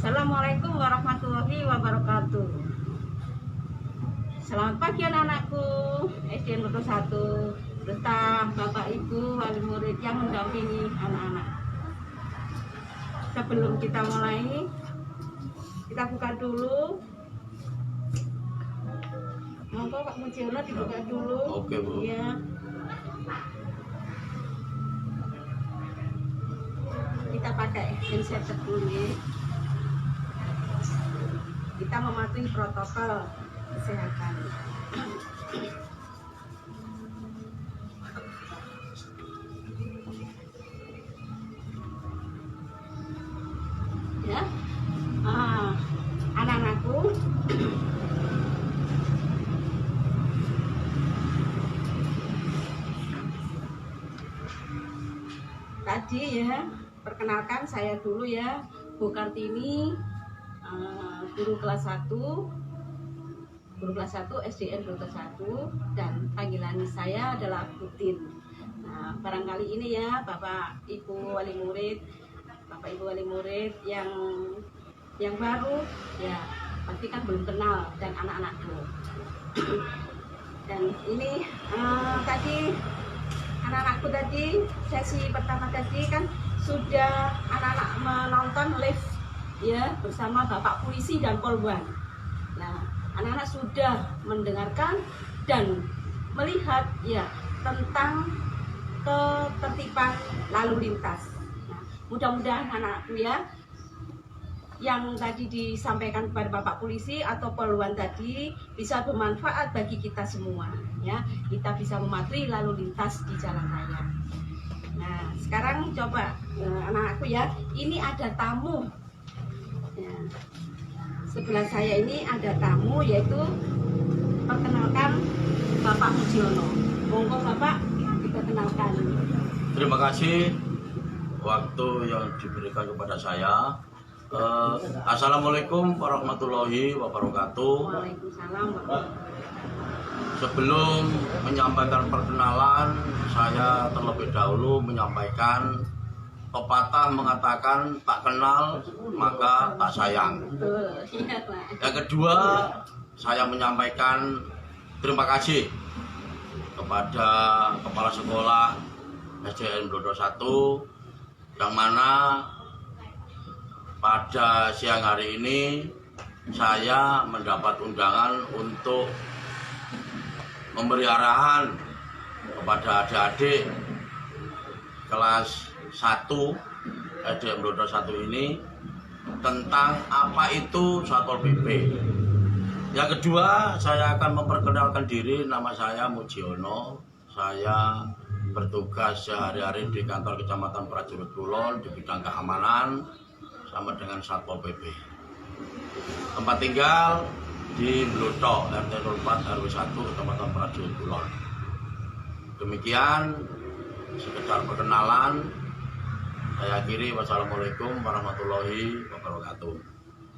Assalamualaikum warahmatullahi wabarakatuh. Selamat pagi anak-anakku SD Negeri 1 beserta Bapak Ibu wali murid yang mendampingi anak-anak. Sebelum kita mulai, kita buka dulu. Monggo Pak Mujiono dibuka dulu. Oke, Bu. Ya. Kita pakai hand sanitizer dulu ya. Kita mematuhi protokol kesehatan. Ya, anak-anakku, tadi ya, perkenalkan saya dulu ya, Bu Kartini, guru kelas 1 SDN Negeri 1, dan panggilan saya adalah Putin. Nah, barangkali ini ya Bapak Ibu wali murid yang baru ya pasti kan belum kenal dan anak-anakku. Dan ini tadi anak-anakku tadi sesi pertama tadi kan sudah anak-anak menonton live ya bersama Bapak Polisi dan Polwan. Nah, anak-anak sudah mendengarkan dan melihat ya tentang ketertiban lalu lintas. Nah, mudah-mudahan anak-anakku ya yang tadi disampaikan kepada Bapak Polisi atau Polwan tadi bisa bermanfaat bagi kita semua ya. Kita bisa mematuhi lalu lintas di jalan raya. Nah, sekarang coba anak-anakku ya, ini ada tamu. Ya. Sebelah saya ini ada tamu, yaitu perkenalkan Bapak Mujiono. Monggo Bapak, kita kenalkan. Terima kasih waktu yang diberikan kepada saya. Assalamualaikum warahmatullahi wabarakatuh. Waalaikumsalam warahmatullahi wabarakatuh. Sebelum menyampaikan perkenalan, saya terlebih dahulu menyampaikan pepatah mengatakan tak kenal maka tak sayang. Betul, iya Pak. Yang kedua, saya menyampaikan terima kasih kepada Kepala Sekolah SDN Blodo 1 yang mana pada siang hari ini saya mendapat undangan untuk memberi arahan kepada adik-adik kelas 1 SDN Blodo 1 ini tentang apa itu Satpol PP. Yang kedua, saya akan memperkenalkan diri. Nama saya Mujiono. Saya bertugas sehari-hari di kantor Kecamatan Prajurit Kulon di bidang keamanan sama dengan Satpol PP. Tempat tinggal di Blodo RT 04 RW 1 Kecamatan Prajurit Kulon. Demikian sekedar perkenalan. Saya akhiri. Wassalamualaikum warahmatullahi wabarakatuh.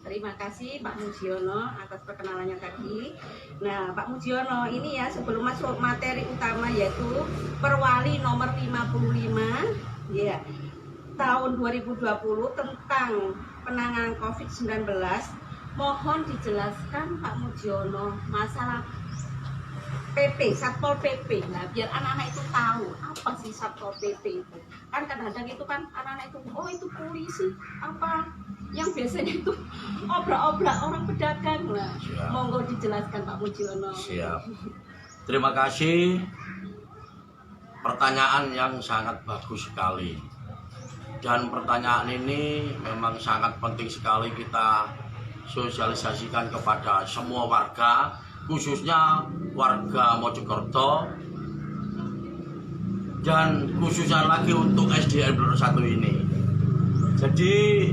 Terima kasih Pak Mujiono atas perkenalannya tadi. Nah, Pak Mujiono ini ya sebelum masuk materi utama yaitu Perwali nomor 55 ya tahun 2020 tentang penanganan COVID-19. Mohon dijelaskan Pak Mujiono masalah PP, Satpol PP. Nah, biar anak-anak itu tahu apa sih Satpol PP itu. Kan kadang-kadang itu kan anak-anak itu, oh itu polisi, apa yang biasanya itu obrak-obrak orang pedagang. Nah, monggo dijelaskan Pak Mujiono. Siap. Terima kasih. Pertanyaan yang sangat bagus sekali. Dan pertanyaan ini memang sangat penting sekali kita sosialisasikan kepada semua warga, khususnya warga Mojokerto dan khususnya lagi untuk SDN Blodo 1 ini. Jadi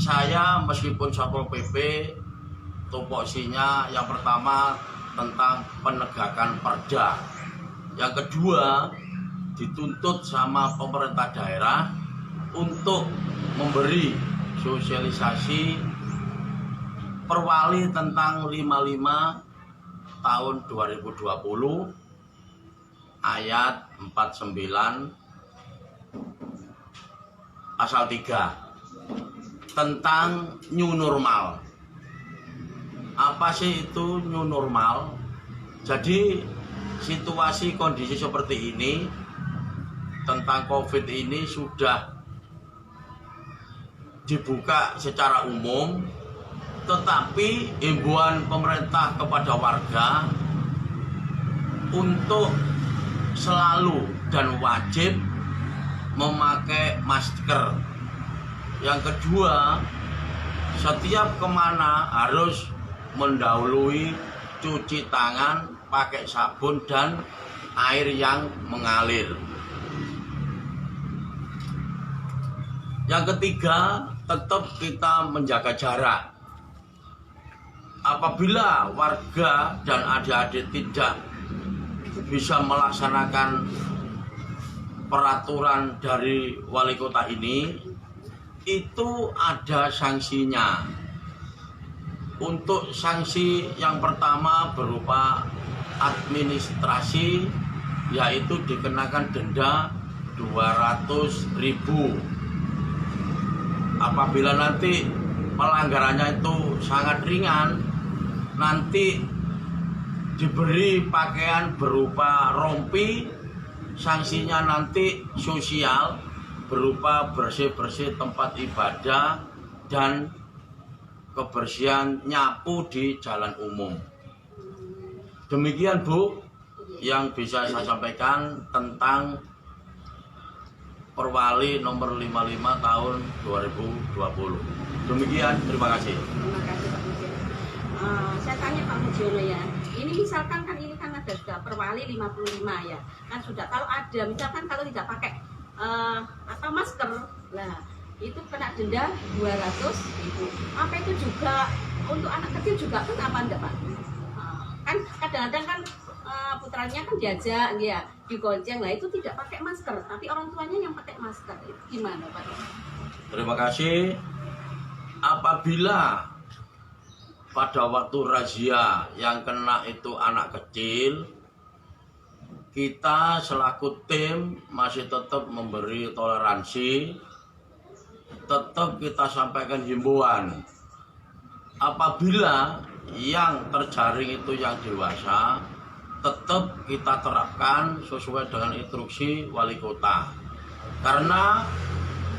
saya meskipun Satpol PP tupoksinya yang pertama tentang penegakan perda, yang kedua dituntut sama pemerintah daerah untuk memberi sosialisasi Perwali tentang 55 tahun 2020 ayat 49 pasal 3 tentang new normal. Apa sih itu new normal? Jadi situasi kondisi seperti ini tentang COVID ini sudah dibuka secara umum, tetapi himbauan pemerintah kepada warga untuk selalu dan wajib memakai masker. Yang kedua, setiap kemana harus mendahului cuci tangan pakai sabun dan air yang mengalir. Yang ketiga, tetap kita menjaga jarak. Apabila warga dan adik-adik tidak bisa melaksanakan peraturan dari wali kota ini, itu ada sanksinya. Untuk sanksi yang pertama berupa administrasi, yaitu dikenakan denda 200.000. Apabila nanti pelanggarannya itu sangat ringan, nanti diberi pakaian berupa rompi, sanksinya nanti sosial berupa bersih-bersih tempat ibadah dan kebersihan nyapu di jalan umum. Demikian Bu yang bisa saya sampaikan tentang Perwali nomor 55 tahun 2020. Demikian, terima kasih. Terima kasih Pak Mujiono. Saya tanya Pak Mujiono ya, ini misalkan kan ini kan ada sudah Perwali 55 ya, kan sudah kalau ada misalkan kalau tidak pakai masker, lah itu kena denda 200.000. Apa itu juga untuk anak kecil juga kan apa enggak Pak? Kan kadang-kadang kan putranya kan diajak ya digonceng, lah itu tidak pakai masker tapi orang tuanya yang pakai masker, itu gimana Pak? Terima kasih. Apabila pada waktu razia yang kena itu anak kecil, kita selaku tim masih tetap memberi toleransi, tetap kita sampaikan himbauan. Apabila yang terjaring itu yang dewasa, tetap kita terapkan sesuai dengan instruksi wali kota. Karena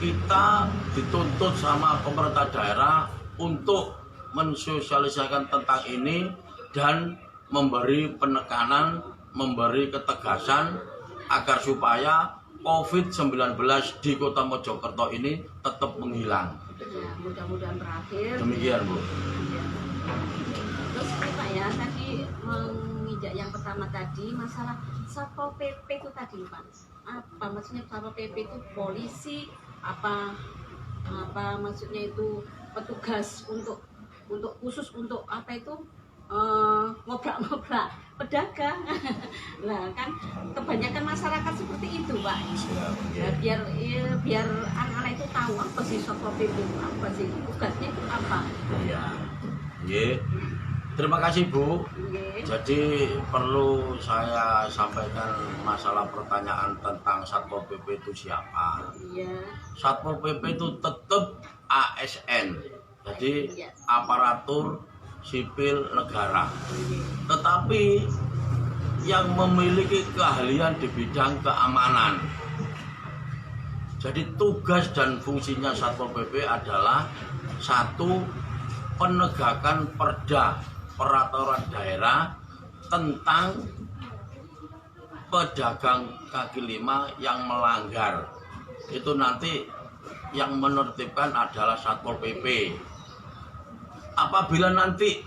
kita dituntut sama pemerintah daerah untuk mensosialisasikan tentang ini dan memberi penekanan, memberi ketegasan agar supaya COVID-19 di Kota Mojokerto ini tetap menghilang. Ya, mudah-mudahan berakhir. Demikian Bu. Ya. Terus Pak ya, tadi menginjak yang pertama tadi masalah Satpol PP itu tadi Pak. Apa maksudnya Satpol PP itu polisi, apa maksudnya itu petugas untuk khusus untuk apa itu ngobrak-ngobrak pedagang. Lah kan kebanyakan masyarakat seperti itu Pak. Nah, biar anak-anak itu tahu apa sih Satpol PP itu, apa sih tugasnya itu apa. Iya. Nggih. Terima kasih Bu. Jadi perlu saya sampaikan masalah pertanyaan tentang Satpol PP itu siapa. Iya. Satpol PP itu tetap ASN, jadi aparatur sipil negara. Tetapi yang memiliki keahlian di bidang keamanan. Jadi tugas dan fungsinya Satpol PP adalah satu, penegakan perda peraturan daerah tentang pedagang kaki lima yang melanggar. Itu nanti yang menertibkan adalah Satpol PP. Apabila nanti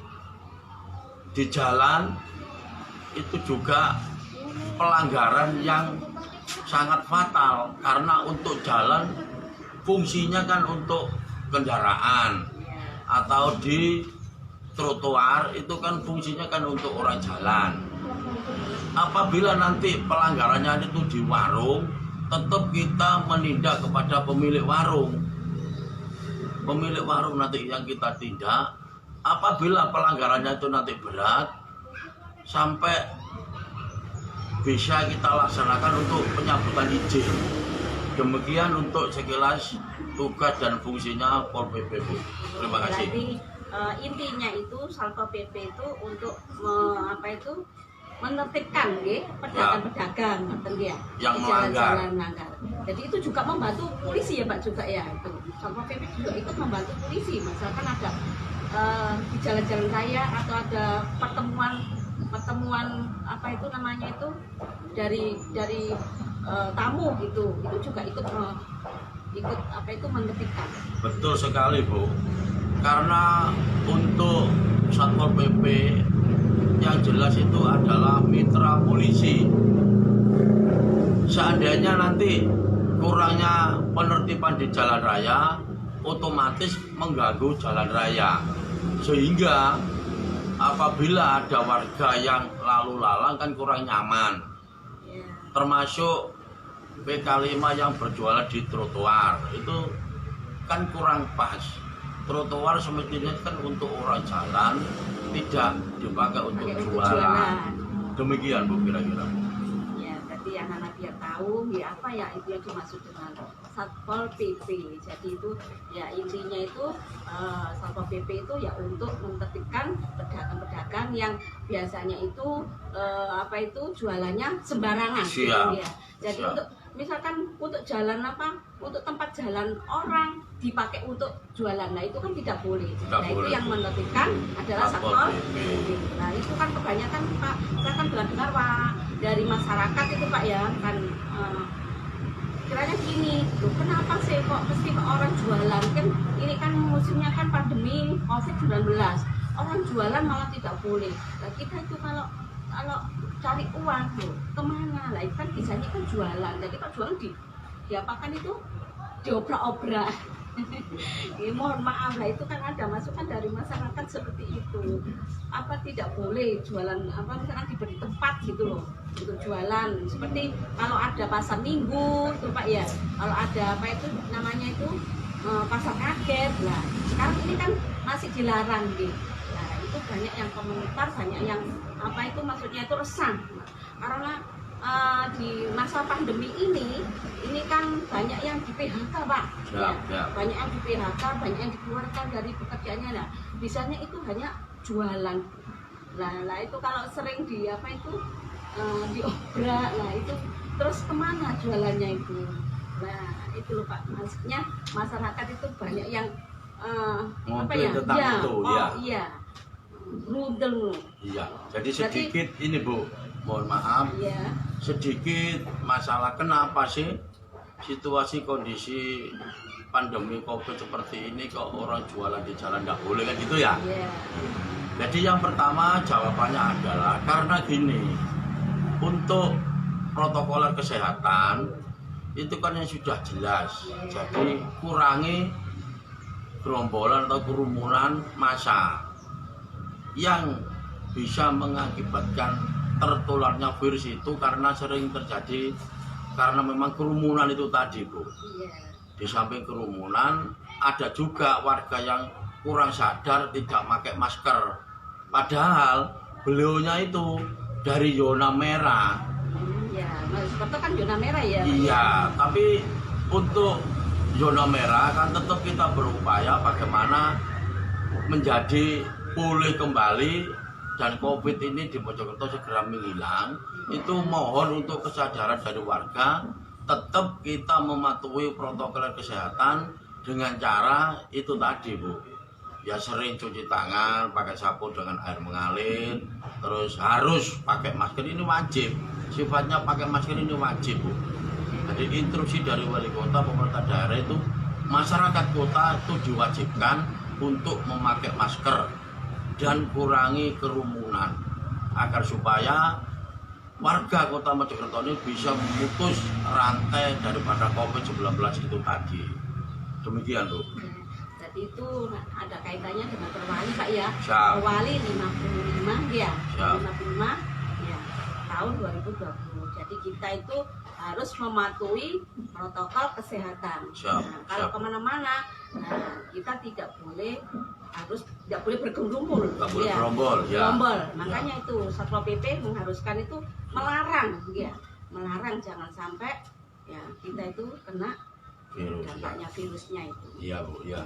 di jalan itu juga pelanggaran yang sangat fatal, karena untuk jalan fungsinya kan untuk kendaraan, atau di trotoar itu kan fungsinya kan untuk orang jalan. Apabila nanti pelanggarannya itu di warung, tetap kita menindak kepada pemilik warung. Pemilik warung nanti yang kita tindak. Apabila pelanggarannya itu nanti berat, sampai bisa kita laksanakan untuk pencabutan izin. Demikian untuk sekilas tugas dan fungsinya Pol PP, Bu. Terima kasih. Berarti intinya itu Satpol PP itu untuk menertibkan pedagang-pedagang ya, yang di melanggar. jalan-jalan melanggar. Jadi itu juga membantu polisi ya Pak juga ya, itu Satpol PP juga ikut membantu polisi. Misalkan ada di jalan-jalan raya atau ada pertemuan apa itu namanya itu dari tamu gitu, itu juga ikut apa itu menertibkan. Betul sekali, Bu. Karena untuk Satpol PP yang jelas itu adalah mitra polisi. Seandainya nanti kurangnya penertiban di jalan raya, otomatis mengganggu jalan raya. Sehingga apabila ada warga yang lalu lalang kan kurang nyaman. Termasuk PK5 yang berjualan di trotoar, itu kan kurang pas. Trotoar semestinya kan untuk orang jalan, tidak dipakai untuk jualan. Demikian, Bu, kira-kira. Ya, berarti anak-anak biar tahu ya apa ya itu yang dimaksud dengan Satpol PP. Jadi itu ya intinya itu Satpol PP itu ya untuk menertibkan pedagang-pedagang yang biasanya itu jualannya sembarangan. Siap. Ya. Jadi Siap. untuk misalkan untuk jalan untuk tempat jalan orang dipakai untuk jualan, nah itu kan tidak boleh. Tidak Nah boleh, itu yang Bu. menertibkan adalah Satpol Satpol PP. PP. Nah itu kan kebanyakan Pak, saya kan dengar Pak dari masyarakat itu Pak ya kan kiranya gini, loh kenapa sih kok mesti orang jualan, kan ini kan musimnya kan pandemi COVID-19, orang jualan malah tidak boleh. Nah kita itu kalau cari uang loh kemana lah, itu kan bisanya kan jualan. Jadi kalau jualan diapakan itu diobrak-obrak. Ya, mohon maaf lah, itu kan ada masukan dari masyarakat seperti itu. Apa tidak boleh jualan misalkan diberi tempat gitu loh untuk jualan. Seperti kalau ada pasar minggu itu Pak ya, kalau ada namanya itu pasar kaget lah. Sekarang ini kan masih dilarang gitu. Nah itu banyak yang komentar, banyak yang maksudnya itu resah karena di masa pandemi ini kan banyak yang di PHK Pak. Ya. Banyak yang di PHK, banyak yang dikeluarkan dari pekerjaannya. Nah bisanya itu hanya jualan. Nah itu kalau sering diobrak, nah itu terus kemana jualannya itu. Nah itu loh Pak, maksudnya masyarakat itu banyak yang tentang itu ya. Iya rudel. Iya, jadi sedikit ini Bu, mohon maaf. Iya. Sedikit masalah kenapa sih situasi kondisi pandemi COVID seperti ini kok orang jualan di jalan nggak boleh kan gitu ya? Iya. Jadi yang pertama jawabannya adalah karena gini, untuk protokol kesehatan itu kan yang sudah jelas. Jadi kurangi gerombolan atau kerumunan massa yang bisa mengakibatkan tertularnya virus itu karena sering terjadi karena memang kerumunan itu tadi Bu. Iya. Di samping kerumunan ada juga warga yang kurang sadar tidak pakai masker. Padahal beliaunya itu dari zona merah. Ya, seperti kan zona merah ya. Iya, tapi untuk zona merah kan tetap kita berupaya bagaimana menjadi pulih kembali dan COVID ini di Mojokerto segera menghilang. Itu mohon untuk kesadaran dari warga, tetap kita mematuhi protokol kesehatan dengan cara itu tadi Bu. Ya sering cuci tangan, pakai sabun dengan air mengalir, terus harus pakai masker, ini wajib. Sifatnya pakai masker ini wajib Bu. Jadi instruksi dari wali kota, pemerintah daerah itu, masyarakat kota itu diwajibkan untuk memakai masker dan kurangi kerumunan agar supaya warga Kota Mojokerto ini bisa memutus rantai daripada COVID-19 itu tadi. Demikian Bu. Jadi itu ada kaitannya dengan perwali Pak ya. Siap. Perwali 55 ya. Siap. 55 ya tahun 2020. Jadi kita itu harus mematuhi protokol kesehatan. Siap. Nah, kalau Siap. kemana-mana, kita tidak boleh bergerombol. Nggak boleh gerombol, ya. Gerombol. Makanya itu Satpol PP mengharuskan itu melarang, ya, melarang jangan sampai ya kita itu kena Virus, dampaknya virusnya itu. Iya Bu, ya.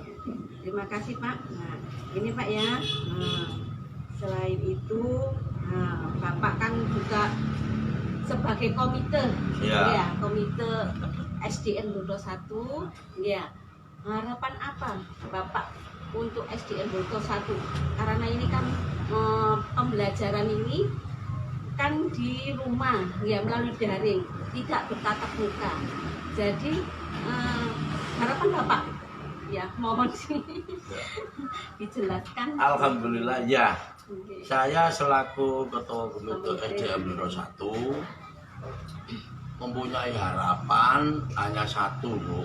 Terima kasih Pak. Nah, ini Pak ya. Nah, selain itu, nah, Bapak kan juga sebagai komite, Iya. ya, komite SDN Bodo 1, ya. Harapan apa Bapak untuk SDN Bodo 1? Karena ini kan pembelajaran ini kan di rumah, ya, melalui daring, tidak bertatap muka. Jadi harapan Bapak, ya, mohon dijelaskan. Alhamdulillah ya. Oke. Saya selaku Ketua Komite SDN Bodo 1 mempunyai harapan hanya satu, Bu.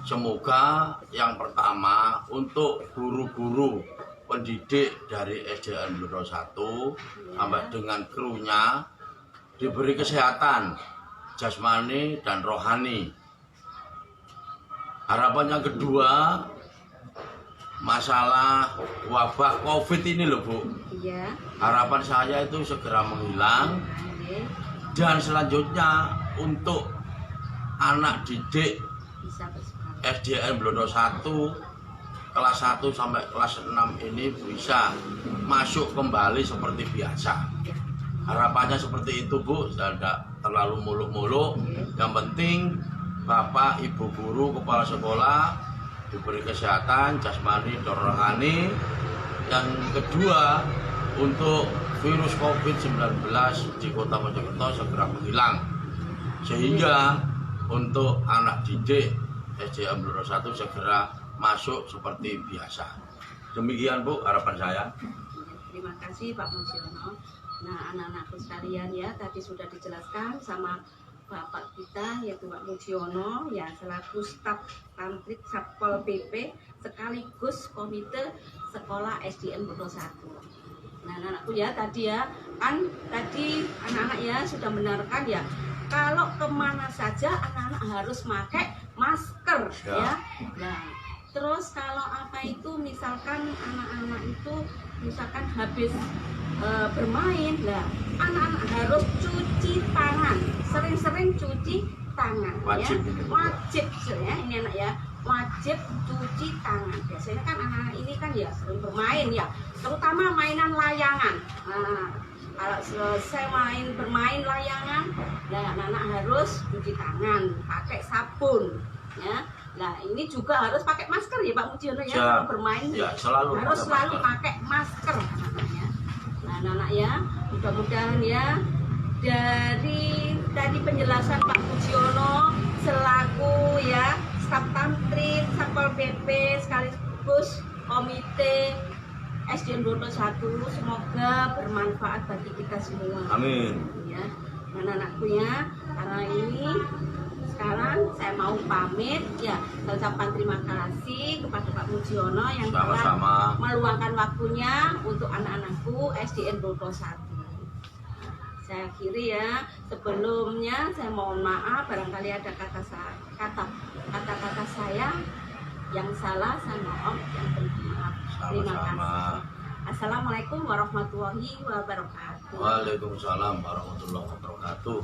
Semoga yang pertama untuk guru-guru pendidik dari SDN Bodo 1 sampai dengan krunya diberi kesehatan jasmani dan rohani. Harapan yang kedua, masalah wabah COVID ini loh Bu. Iya. Harapan saya itu segera menghilang. Oke. Dan selanjutnya untuk anak didik Bisa bersekolah. SDN Bodo 1 kelas 1 sampai kelas 6 ini bisa masuk kembali seperti biasa. Ya. Harapannya seperti itu Bu, tidak terlalu muluk-muluk. Yang penting Bapak, Ibu guru, kepala sekolah diberi kesehatan jasmani dan rohani. Yang kedua, untuk virus COVID-19 di Kota Mojokerto segera menghilang, sehingga untuk anak didik SDN Bodo 1 segera masuk seperti biasa. Demikian Bu harapan saya. Terima kasih Pak Mujiono. Nah, anak-anakku sekalian ya, tadi sudah dijelaskan sama Bapak kita yaitu Pak Mujiono, ya, selaku staf tantrik Satpol PP sekaligus komite sekolah SDN Bodo 1. Nah, anak-anakku ya, tadi anak-anak ya sudah mendengarkan ya, kalau kemana saja anak-anak harus pakai masker, ya. Nah, terus kalau apa itu misalkan anak-anak itu misalkan habis bermain, lah anak-anak harus cuci tangan, sering-sering cuci tangan, Wajib ya. ini. Wajib ya, ini anak ya, wajib cuci tangan. Biasanya kan anak-anak ini kan ya sering bermain ya, terutama mainan layangan. Nah, kalau selesai bermain layangan, nah anak-anak harus cuci tangan, pakai sabun, ya. Nah, ini juga harus pakai masker ya Pak Mujiono ya, kalau bermain Ya, selalu harus pakai selalu masker. pakai masker anak-anaknya. Nah, anak-anak ya, mudah-mudahan ya dari tadi penjelasan Pak Mujiono selaku ya staf tantrik Satpol PP sekaligus komite SDN Bodo 1, semoga bermanfaat bagi kita semua. Amin. Ya, anak-anakku ya, karena ini sekarang saya mau pamit ya, saya ucapkan terima kasih kepada Pak Mujiono yang telah Sama-sama. meluangkan waktunya untuk anak-anakku SDN Bodo 1. Saya akhiri ya, sebelumnya saya mohon maaf barangkali ada kata-kata saya yang salah, saya mohon yang bermaaf. Terima Sama-sama. kasih. Assalamualaikum warahmatullahi wabarakatuh. Waalaikumsalam warahmatullahi wabarakatuh.